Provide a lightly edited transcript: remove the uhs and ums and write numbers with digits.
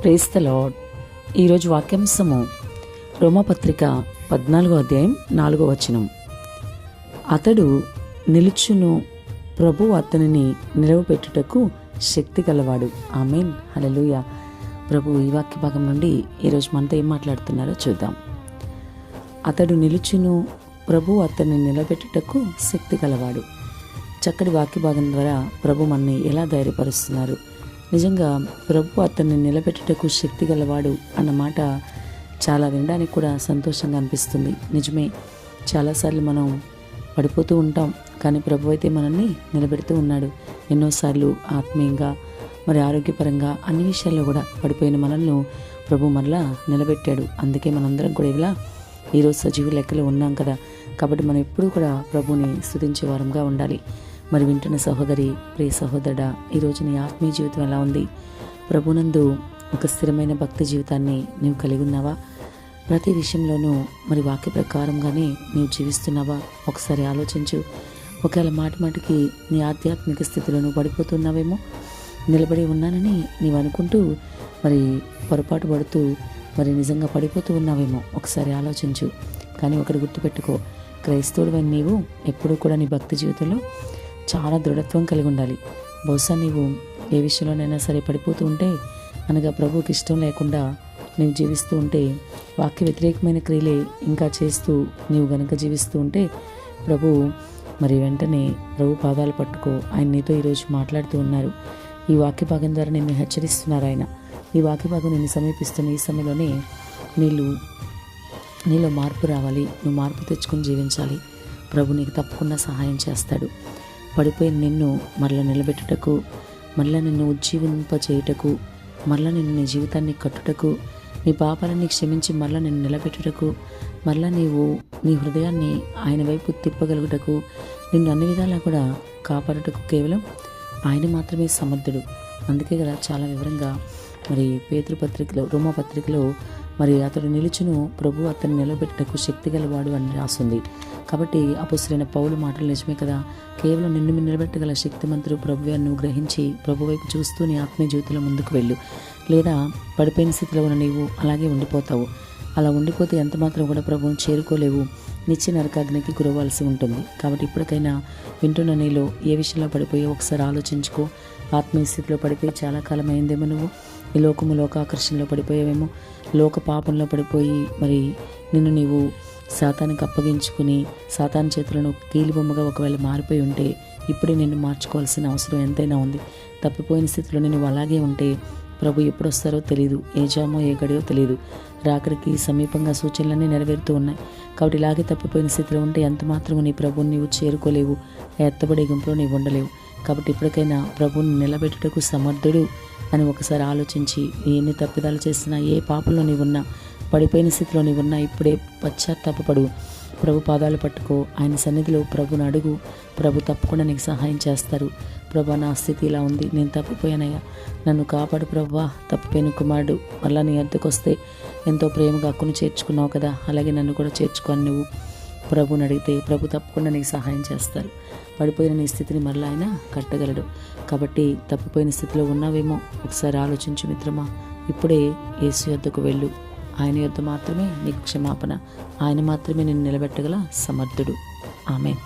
Praise the lord. ఈరోజు వాక్యాంశము రోమాపత్రిక 14వ అధ్యాయం 4వ వచనం. అతడు నిలుచును, ప్రభు అతనిని నిలవబెట్టుటకు శక్తి గలవాడు. ఆమేన్, హల్లెలూయా. ప్రభు ఈ వాక్య భాగం నుండి ఈరోజు మనతో ఏం మాట్లాడుతున్నారో చూద్దాం. అతడు నిలుచును, ప్రభు అతన్ని నిలబెట్టుటకు శక్తి గలవాడు. చక్కటి వాక్య భాగం ద్వారా ప్రభు మనని ఎలా ధైర్యపరుస్తున్నారు. నిజంగా ప్రభు అతన్ని నిలబెట్టుటకు శక్తి గలవాడు అన్న మాట చాలా వినడానికి కూడా సంతోషంగా అనిపిస్తుంది. నిజమే, చాలాసార్లు మనం పడిపోతూ ఉంటాం, కానీ ప్రభు అయితే మనల్ని నిలబెడుతూ ఉన్నాడు. ఎన్నోసార్లు ఆత్మీయంగా, మరి ఆరోగ్యపరంగా అన్ని విషయాల్లో కూడా పడిపోయిన మనల్ని ప్రభు మనలా నిలబెట్టాడు. అందుకే మనందరం కూడా ఇలా ఈరోజు సజీవ లెక్కలో ఉన్నాం కదా. కాబట్టి మనం ఎప్పుడూ కూడా ప్రభుని స్తుతించే వారంగా ఉండాలి. మరి వింటున్న సహోదరి, ప్రియ సహోదరుడా, ఈరోజు నీ ఆత్మీయ జీవితం ఎలా ఉంది? ప్రభునందు ఒక స్థిరమైన భక్తి జీవితాన్ని నీవు కలిగి ఉన్నావా? ప్రతి విషయంలోనూ మరి వాక్య ప్రకారంగానే నీవు జీవిస్తున్నావా? ఒకసారి ఆలోచించు. ఒకవేళ మాటికి నీ ఆధ్యాత్మిక స్థితిలో నువ్వు పడిపోతున్నావేమో, నిలబడి ఉన్నానని నీవు అనుకుంటూ మరి పొరపాటు పడుతూ మరి నిజంగా పడిపోతూ ఉన్నావేమో, ఒకసారి ఆలోచించు. కానీ ఒకటి గుర్తుపెట్టుకో, క్రైస్తవుడివైన నీవు ఎప్పుడూ కూడా నీ భక్తి జీవితంలో చాలా దృఢత్వం కలిగి ఉండాలి. బహుశా నీవు ఏ విషయంలోనైనా సరే పడిపోతూ ఉంటే, అనగా ప్రభువుకి ఇష్టం లేకుండా నీవు జీవిస్తూ ఉంటే, వాక్య వ్యతిరేకమైన క్రియలే ఇంకా చేస్తూ నీవు గనక జీవిస్తూ ఉంటే, ప్రభు మరి వెంటనే ప్రభు పాదాలు పట్టుకో. ఆయన నీతో ఈరోజు మాట్లాడుతూ ఉన్నారు. ఈ వాక్య భాగం ద్వారా నిన్ను హెచ్చరిస్తున్నారు ఆయన. ఈ వాక్య భాగం నిన్ను సమీపిస్తున్న ఈ సమయంలోనే నీలో మార్పు రావాలి. నువ్వు మార్పు తెచ్చుకొని జీవించాలి. ప్రభు నీకు తప్పకుండా సహాయం చేస్తాడు. పడిపోయిన నిన్ను మరలా నిలబెట్టుటకు, మరలా నిన్ను ఉజ్జీవింపచేయుటకు, మరలా నిన్ను నీ జీవితాన్ని కట్టుటకు, నీ పాపాలన్నీ క్షమించి మరలా నిన్ను నిలబెట్టుటకు, మరలా నీవు నీ హృదయాన్ని ఆయన వైపు తిప్పగలుగుటకు, నిన్ను అన్ని విధాలా కూడా కాపాడుటకు కేవలం ఆయన మాత్రమే సమర్థుడు. అందుకే కదా చాలా వివరంగా మరి పేతురు పత్రికలో, రోమా పత్రికలో మరి అతడు నిలుచును, ప్రభు అతన్ని నిలబెట్టుటకు శక్తి గలవాడు అని రాస్తుంది. కాబట్టి అపొస్తలుడైన పౌలు మాటలు నిజమే కదా. కేవలం నిన్ను నిలబెట్టగల శక్తిమంతుడు ప్రభువే అని నువ్వు గ్రహించి ప్రభు వైపు చూస్తూ నీ ఆత్మీయ జీవితంలో ముందుకు వెళ్ళు. లేదా పడిపోయిన స్థితిలో ఉన్న నీవు అలాగే ఉండిపోతావు. అలా ఉండిపోతే ఎంత మాత్రం కూడా ప్రభువుని చేరుకోలేవు. నిత్య నరకాగ్నికి గురవాల్సి ఉంటుంది. కాబట్టి ఇప్పటికైనా వింటున్న నీలో ఏ విషయంలో పడిపోయో ఒకసారి ఆలోచించుకో. ఆత్మీయ స్థితిలో పడిపోయి చాలా కాలం అయిందేమో నువ్వు. ఈ లోకాకర్షణలో పడిపోయావేమో, లోక పాపంలో పడిపోయి మరి నిన్ను నీవు సాతానికి అప్పగించుకుని సాతాను చేతులను కీలుబొమ్మగా ఒకవేళ మారిపోయి ఉంటే, ఇప్పుడే నిన్ను మార్చుకోవాల్సిన అవసరం ఎంతైనా ఉంది. తప్పిపోయిన స్థితిలో నువ్వు అలాగే ఉంటే ప్రభు ఎప్పుడు వస్తారో తెలియదు, ఏ జామో ఏ గడియో తెలియదు. రాకడికి సమీపంగా సూచనలన్నీ నెరవేరుతూ ఉన్నాయి. కాబట్టి ఇలాగే తప్పిపోయిన స్థితిలో ఉంటే ఎంత మాత్రము నీ ప్రభువుని నీవు చేరుకోలేవు, ఎత్తబడే గుంపులో నీవు ఉండలేవు. కాబట్టి ఇప్పటికైనా ప్రభువుని నిలబెట్టుటకు సమర్థుడు అని ఒకసారి ఆలోచించి, ఎన్ని తప్పిదాలు చేసినా, ఏ పాపంలో నీవున్నా, పడిపోయిన స్థితిలో నీవున్నా, ఇప్పుడే పశ్చాత్తాపపడు. ప్రభు పాదాలు పట్టుకో. ఆయన సన్నిధిలో ప్రభుని అడుగు. ప్రభు తప్పకుండా నీకు సహాయం చేస్తారు. ప్రభు, నా స్థితి ఇలా ఉంది, నేను తప్పిపోయానయ్యా, నన్ను కాపాడు ప్రభువా. తప్పిపోయిన కుమారుడు మళ్ళా నీ వద్దకు వస్తే ఎంతో ప్రేమగా హక్కును చేర్చుకున్నావు కదా, అలాగే నన్ను కూడా చేర్చుకొని నువ్వు ప్రభుని అడిగితే ప్రభు తప్పకుండా నీకు సహాయం చేస్తారు. పడిపోయిన నీ స్థితిని మరలా ఆయన కట్టగలడు. కాబట్టి తప్పిపోయిన స్థితిలో ఉన్నావేమో, ఒకసారి ఆలోచించు మిత్రమా. ఇప్పుడే యేసు యొద్దకు వెళ్ళు. ఆయన యొద్ద మాత్రమే నీకు క్షమాపణ, ఆయన మాత్రమే నిన్ను నిలబెట్టగల సమర్థుడు. ఆమేన్.